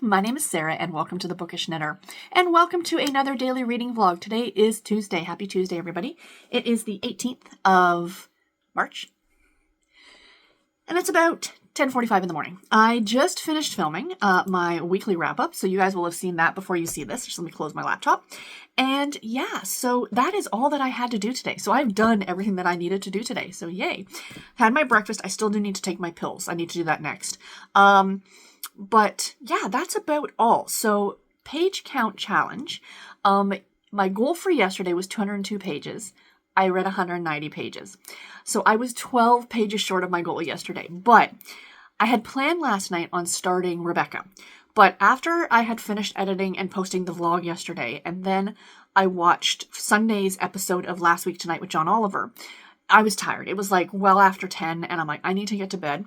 my name is Sarah and welcome to the Bookish Knitter. And welcome to another daily reading vlog. Today is Tuesday. Happy Tuesday, everybody. It is the 18th of March. And it's about 10:45 in the morning. I just finished filming my weekly wrap-up, so you guys will have seen that before you see this. Just let me close my laptop. And yeah, so that is all that I had to do today. So I've done everything that I needed to do today, so yay. Had my breakfast. I still do need to take my pills. I need to do that next. But yeah, that's about all. So page count challenge. My goal for yesterday was 202 pages. I read 190 pages. So I was 12 pages short of my goal yesterday, but I had planned last night on starting Rebecca. But after I had finished editing and posting the vlog yesterday, and then I watched Sunday's episode of Last Week Tonight with John Oliver, I was tired. It was like well after 10, and I'm like, I need to get to bed.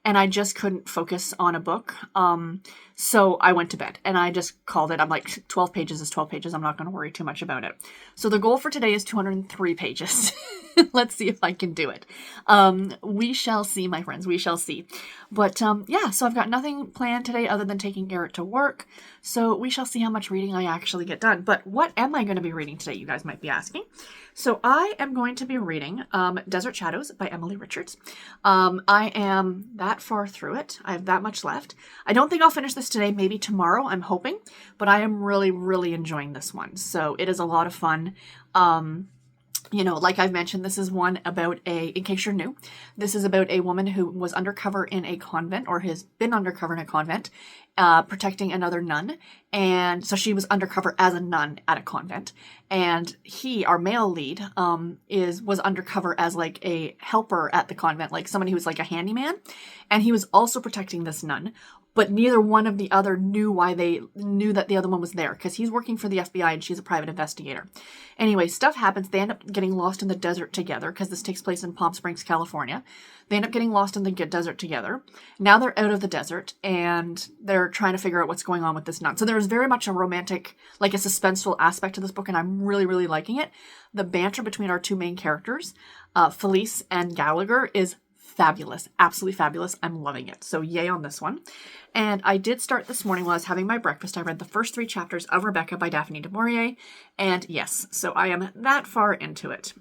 And I just couldn't focus on a book. So I went to bed and I just called it. I'm like, 12 pages is 12 pages. I'm not going to worry too much about it. So the goal for today is 203 pages. Let's see if I can do it. We shall see, my friends. We shall see. But yeah, so I've got nothing planned today other than taking Garrett to work. So we shall see how much reading I actually get done. But what am I going to be reading today, you guys might be asking? So I am going to be reading Desert Shadows by Emily Richards. I am that far through it. I have that much left. I don't think I'll finish this today, maybe tomorrow, I'm hoping. But I am really, really enjoying this one. So it is a lot of fun. You know, like I've mentioned, this is one about in case you're new, this is about a woman who was undercover in a convent, or has been undercover in a convent, protecting another nun. And so she was undercover as a nun at a convent. And he, our male lead, was undercover as like a helper at the convent, like somebody who was like a handyman. And he was also protecting this nun. But neither one of the other knew that the other one was there, because he's working for the FBI and she's a private investigator. Anyway, stuff happens. They end up getting lost in the desert together, because this takes place in Palm Springs, California. They end up getting lost in the desert together. Now they're out of the desert and they're trying to figure out what's going on with this nun. So there's very much a romantic, like a suspenseful aspect to this book, and I'm really, really liking it. The banter between our two main characters, Felice and Gallagher, is fabulous. Absolutely fabulous. I'm loving it. So yay on this one. And I did start this morning while I was having my breakfast. I read the first 3 chapters of Rebecca by Daphne du Maurier. And yes, so I am that far into it.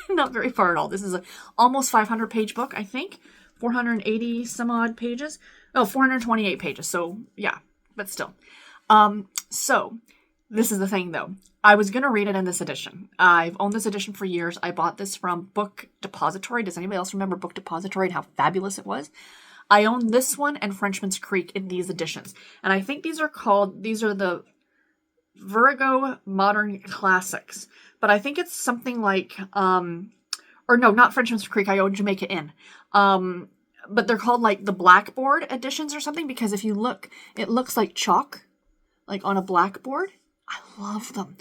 Not very far at all. This is a almost 500-page book, I think. 480 some odd pages. Oh, 428 pages. So yeah, but still. So this is the thing though. I was going to read it in this edition. I've owned this edition for years. I bought this from Book Depository. Does anybody else remember Book Depository and how fabulous it was? I own this one and Frenchman's Creek in these editions. And I think these are the Virgo Modern Classics. But I think it's something like, or no, not Frenchman's Creek. I own Jamaica Inn. But they're called like the Blackboard editions or something, because if you look, it looks like chalk, like on a blackboard. I love them,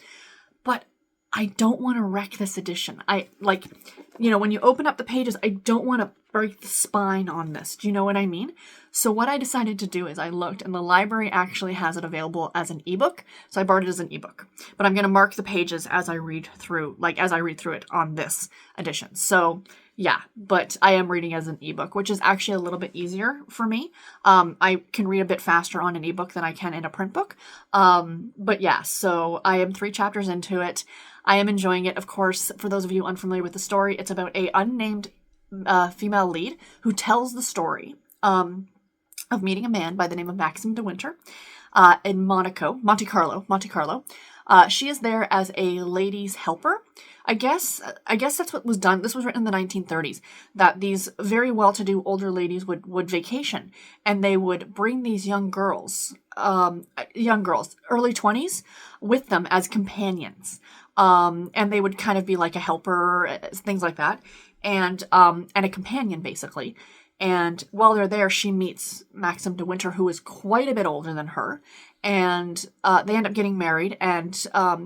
but I don't want to wreck this edition. When you open up the pages, I don't want to break the spine on this. Do you know what I mean? So what I decided to do is I looked, and the library actually has it available as an ebook. So I bought it as an ebook, but I'm going to mark the pages as I read through it on this edition. So yeah, but I am reading as an ebook, which is actually a little bit easier for me. I can read a bit faster on an ebook than I can in a print book. But yeah, so I am 3 chapters into it. I am enjoying it. Of course, for those of you unfamiliar with the story, it's about a unnamed female lead who tells the story of meeting a man by the name of Maxim de Winter in Monte Carlo. She is there as a lady's helper. I guess that's what was done. This was written in the 1930s, that these very well-to-do older ladies would vacation, and they would bring these young girls, early 20s, with them as companions. And they would kind of be like a helper, things like that, and a companion, basically. And while they're there, she meets Maxim de Winter, who is quite a bit older than her. And they end up getting married, and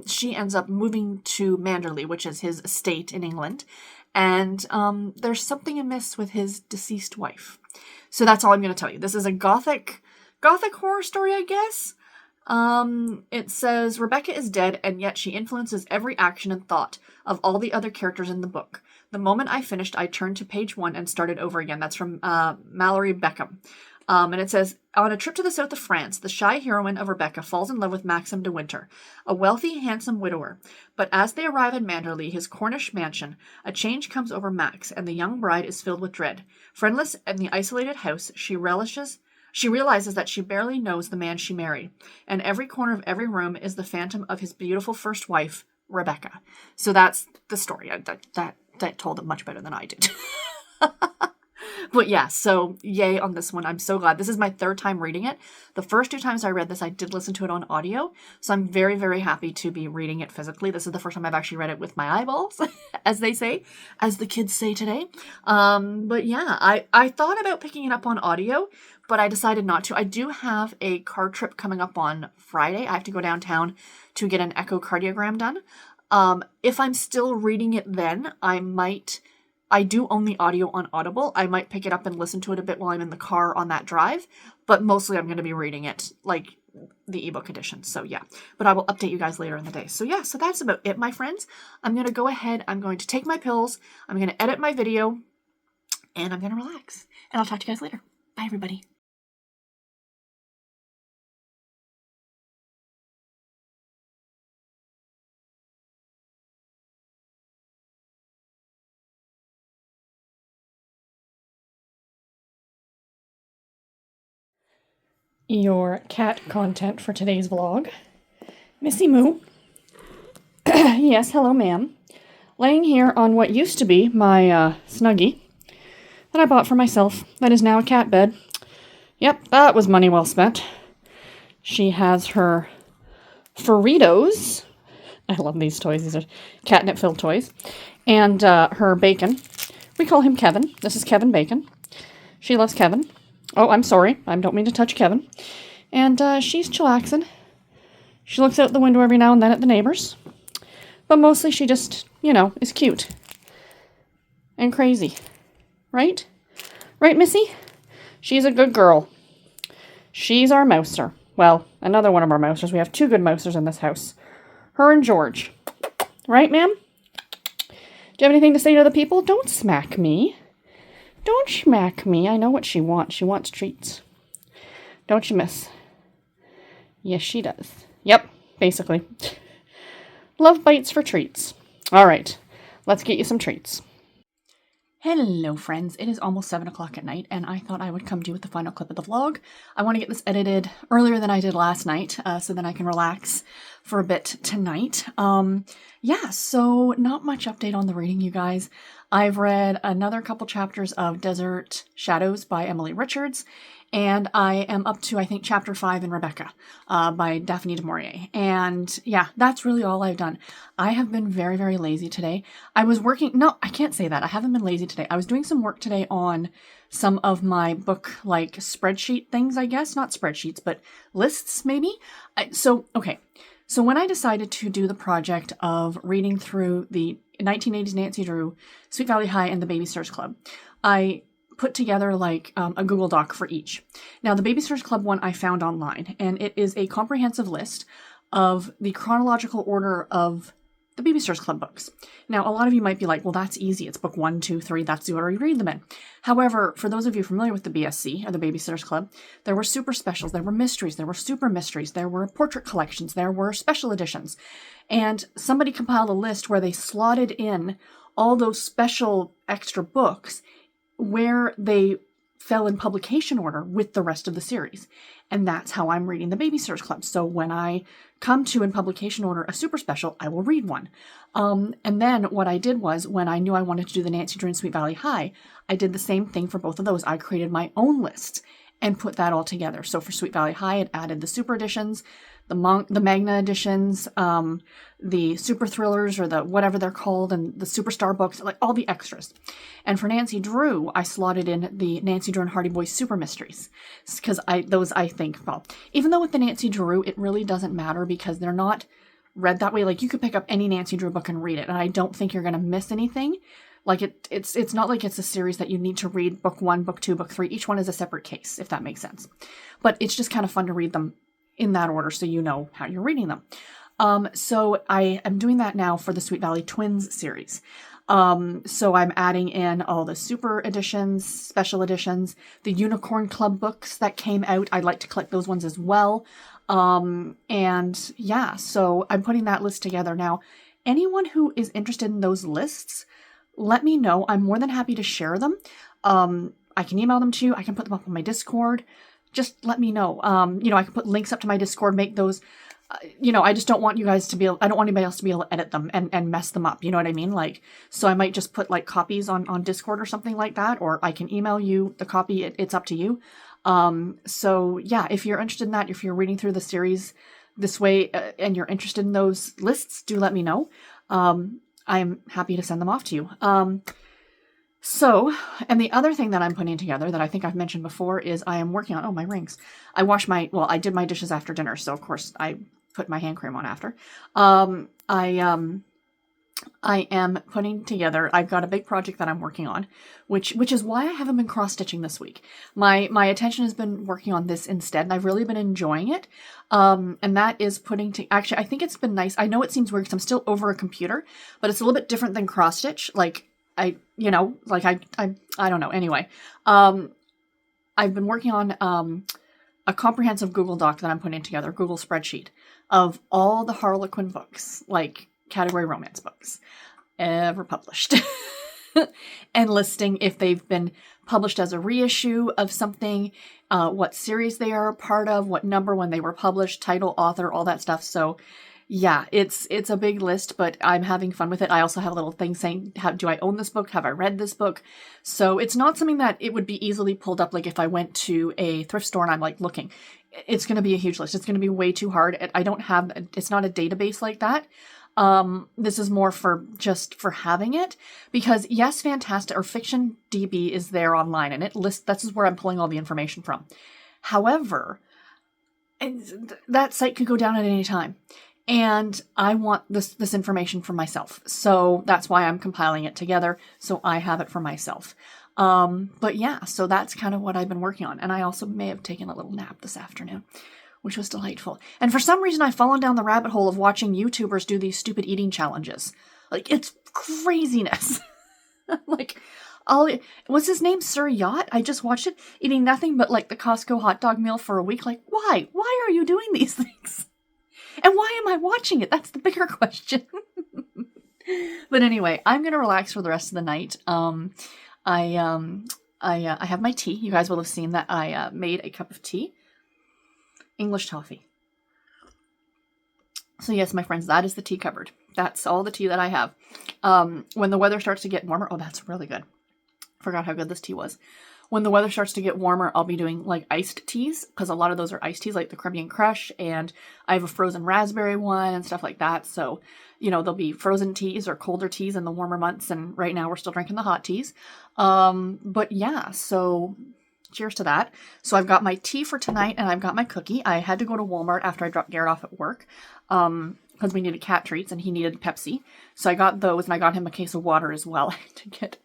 she ends up moving to Manderley, which is his estate in England. And there's something amiss with his deceased wife. So that's all I'm going to tell you. This is a gothic horror story, I guess. It says, Rebecca is dead, and yet she influences every action and thought of all the other characters in the book. The moment I finished, I turned to page 1 and started over again. That's from Mallory Beckham. And it says, on a trip to the south of France, the shy heroine of Rebecca falls in love with Maxim de Winter, a wealthy, handsome widower. But as they arrive in Manderley, his Cornish mansion, a change comes over Max, and the young bride is filled with dread. Friendless in the isolated house, she realizes that she barely knows the man she married, and every corner of every room is the phantom of his beautiful first wife, Rebecca. So that's the story. That told it much better than I did. But yeah, so yay on this one. I'm so glad. This is my third time reading it. The first 2 times I read this, I did listen to it on audio. So I'm very, very happy to be reading it physically. This is the first time I've actually read it with my eyeballs, as they say, as the kids say today. But yeah, I thought about picking it up on audio, but I decided not to. I do have a car trip coming up on Friday. I have to go downtown to get an echocardiogram done. If I'm still reading it then, I do own the audio on Audible. I might pick it up and listen to it a bit while I'm in the car on that drive, but mostly I'm going to be reading it, like the ebook edition. So yeah, but I will update you guys later in the day. So yeah, so that's about it, my friends. I'm going to go ahead. I'm going to take my pills. I'm going to edit my video, and I'm going to relax. And I'll talk to you guys later. Bye, everybody. Your cat content for today's vlog. Missy Moo. Yes, hello, ma'am. Laying here on what used to be my Snuggie that I bought for myself. That is now a cat bed. Yep, that was money well spent. She has her Furritos. I love these toys. These are catnip-filled toys. And her Bacon. We call him Kevin. This is Kevin Bacon. She loves Kevin. Oh, I'm sorry. I don't mean to touch Kevin. And she's chillaxing. She looks out the window every now and then at the neighbors. But mostly she just, is cute. And crazy. Right? Right, Missy? She's a good girl. She's our mouser. Well, another one of our mousers. We have 2 good mousers in this house. Her and George. Right, ma'am? Do you have anything to say to the people? Don't smack me. Don't smack me. I know what she wants. She wants treats. Don't you, miss? Yes, she does. Yep, basically. Love bites for treats. All right, let's get you some treats. Hello, friends. It is almost 7 o'clock at night, and I thought I would come to you with the final clip of the vlog. I want to get this edited earlier than I did last night, so then I can relax for a bit tonight. Yeah, so not much update on the reading, you guys. I've read another couple chapters of Desert Shadows by Emily Richards, and I am up to, I think, chapter 5 in Rebecca by Daphne du Maurier. And yeah, that's really all I've done. I have been very, very lazy today. I was working, no, I can't say that. I haven't been lazy today. I was doing some work today on some of my book, like spreadsheet things, I guess. Not spreadsheets, but lists, maybe. Okay. So when I decided to do the project of reading through the 1980s Nancy Drew, Sweet Valley High, and the Babysitters Club, I put together like a Google Doc for each. Now, the Babysitters Club one I found online, and it is a comprehensive list of the chronological order of the Babysitters Club books. Now, a lot of you might be like, well, that's easy. It's book 1, 2, 3. That's the order you read them in. However, for those of you familiar with the BSC, or the Babysitters Club, there were super specials, there were mysteries, there were super mysteries, there were portrait collections, there were special editions. And somebody compiled a list where they slotted in all those special extra books where they fell in publication order with the rest of the series. And that's how I'm reading the Babysitters Club. So when I come to in publication order a super special, I will read one. And then what I did was, when I knew I wanted to do the Nancy Drew and Sweet Valley High, I did the same thing for both of those. I created my own list and put that all together. So for Sweet Valley High, it added the super editions, the Magna editions, the super thrillers, or the whatever they're called, and the superstar books, like all the extras. And for Nancy Drew, I slotted in the Nancy Drew and Hardy Boys super mysteries, because I think, well, even though with the Nancy Drew, it really doesn't matter because they're not read that way. Like, you could pick up any Nancy Drew book and read it, and I don't think you're going to miss anything. Like, it's not like it's a series that you need to read book 1, book 2, book 3. Each one is a separate case, if that makes sense. But it's just kind of fun to read them in that order so you know how you're reading them. So I am doing that now for the Sweet Valley Twins series. So I'm adding in all the super editions, special editions, the Unicorn Club books that came out. I'd like to collect those ones as well. And yeah, so I'm putting that list together now. Anyone who is interested in those lists, let me know. I'm more than happy to share them. I can email them to you. I can put them up on my Discord. Just let me know. I can put links up to my Discord, make those, I just don't want you guys to I don't want anybody else to be able to edit them and mess them up. You know what I mean? Like, so I might just put like copies on Discord or something like that, or I can email you the copy. It's up to you. So yeah, if you're interested in that, if you're reading through the series this way and you're interested in those lists, do let me know. I'm happy to send them off to you. And the other thing that I'm putting together that I think I've mentioned before is I am working on, my rings. I did my dishes after dinner. So of course I put my hand cream on after. I am putting together, I've got a big project that I'm working on, which is why I haven't been cross-stitching this week. My attention has been working on this instead, and I've really been enjoying it. And that is actually, I think it's been nice. I know it seems weird because I'm still over a computer, but it's a little bit different than cross-stitch. Like, I don't know. Anyway, I've been working on, a comprehensive Google Doc that I'm putting together, Google spreadsheet of all the Harlequin books, like category romance books ever published, and listing if they've been published as a reissue of something, what series they are a part of, what number when they were published, title, author, all that stuff. So yeah, it's a big list, but I'm having fun with it. I also have a little thing saying, do I own this book? Have I read this book? So it's not something that it would be easily pulled up. Like if I went to a thrift store and I'm like looking, it's going to be a huge list. It's going to be way too hard. It's not a database like that. This is more for having it, because yes, Fantastic or Fiction DB is there online and it lists, this is where I'm pulling all the information from. However, that site could go down at any time. And I want this information for myself. So that's why I'm compiling it together. So I have it for myself. But yeah, so that's kind of what I've been working on. And I also may have taken a little nap this afternoon, which was delightful. And for some reason, I've fallen down the rabbit hole of watching YouTubers do these stupid eating challenges. Like, it's craziness. Like, what's his name? Sir Yacht? I just watched it, eating nothing but like the Costco hot dog meal for a week. Like, why? Why are you doing these things? And why am I watching it? That's the bigger question. But anyway, I'm going to relax for the rest of the night. I have my tea. You guys will have seen that I made a cup of tea. English toffee. So yes, my friends, that is the tea cupboard. That's all the tea that I have. When the weather starts to get warmer, that's really good. Forgot how good this tea was. When the weather starts to get warmer, I'll be doing like iced teas, because a lot of those are iced teas, like the Caribbean Crush, and I have a frozen raspberry one and stuff like that. So, there'll be frozen teas or colder teas in the warmer months, and right now we're still drinking the hot teas. But yeah, so cheers to that. So I've got my tea for tonight, and I've got my cookie. I had to go to Walmart after I dropped Garrett off at work, because we needed cat treats, and he needed Pepsi. So I got those, and I got him a case of water as well to get.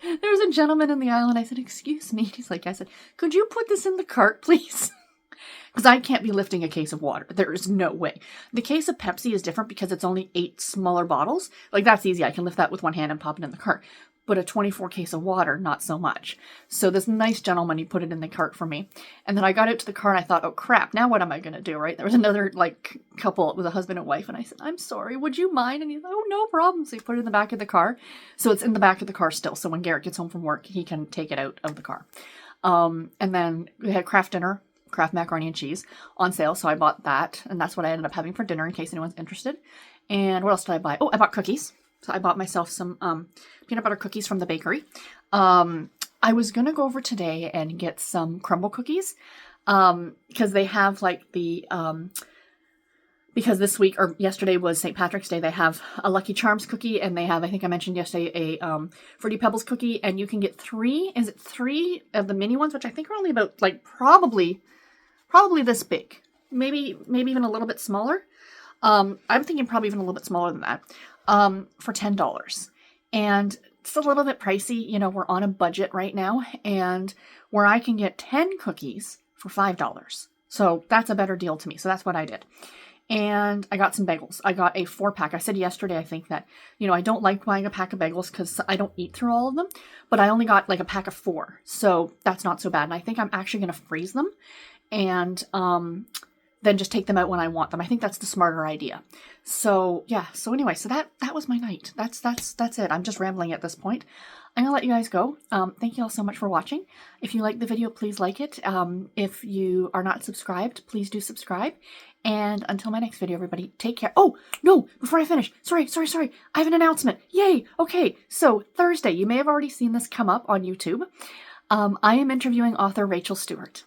There was a gentleman in the aisle, and I said, "Excuse me." He's like, I said, "Could you put this in the cart, please?" Because I can't be lifting a case of water. There is no way. The case of Pepsi is different because it's only 8 smaller bottles. Like, that's easy. I can lift that with one hand and pop it in the cart. But a 24 case of water, not so much. So this nice gentleman, he put it in the cart for me. And then I got out to the car and I thought, oh crap, now what am I going to do, right? There was another couple, it was a husband and wife, and I said, "I'm sorry, would you mind?" And he's like, "Oh, no problem." So he put it in the back of the car. So it's in the back of the car still. So when Garrett gets home from work, he can take it out of the car. And then we had Kraft dinner, Kraft macaroni and cheese on sale. So I bought that, and that's what I ended up having for dinner in case anyone's interested. And what else did I buy? Oh, I bought cookies. So I bought myself some peanut butter cookies from the bakery. I was going to go over today and get some crumble cookies, because they have like the, because this week or yesterday was St. Patrick's Day, they have a Lucky Charms cookie, and they have, I think I mentioned yesterday, a Fruity Pebbles cookie, and you can get 3 of the mini ones, which I think are only about like probably this big, maybe even a little bit smaller. I'm thinking probably even a little bit smaller than that. For $10. And it's a little bit pricey. We're on a budget right now, and where I can get 10 cookies for $5. So that's a better deal to me. So that's what I did. and I got some bagels. I got a 4-pack. I said yesterday, I think, that, you know, I don't like buying a pack of bagels because I don't eat through all of them, but I only got like a pack of 4. So that's not so bad. And I think I'm actually going to freeze them and then just take them out when I want them. I think that's the smarter idea. So yeah. So anyway, so that was my night. That's it. I'm just rambling at this point. I'm gonna let you guys go. Thank you all so much for watching. If you like the video, please like it. If you are not subscribed, please do subscribe. And until my next video, everybody, take care. Oh, no, before I finish, sorry. I have an announcement. Yay. Okay. So Thursday, you may have already seen this come up on YouTube. I am interviewing author Rachel Stewart.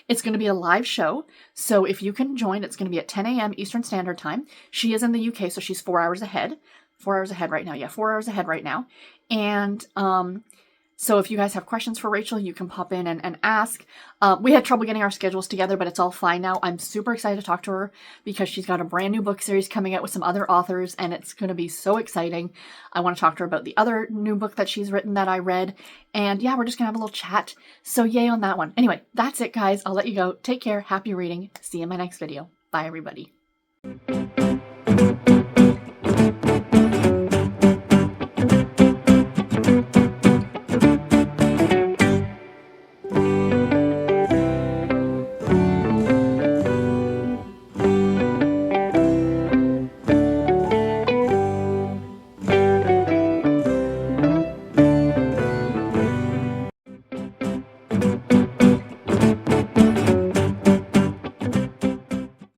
It's going to be a live show, so if you can join, it's going to be at 10 a.m. Eastern Standard Time. She is in the UK, so she's 4 hours ahead. 4 hours ahead right now. Yeah, 4 hours ahead right now. And so if you guys have questions for Rachel, you can pop in and ask. We had trouble getting our schedules together, but it's all fine now. I'm super excited to talk to her because she's got a brand new book series coming out with some other authors, and it's going to be so exciting. I want to talk to her about the other new book that she's written that I read. And yeah, we're just going to have a little chat. So yay on that one. Anyway, that's it, guys. I'll let you go. Take care. Happy reading. See you in my next video. Bye, everybody.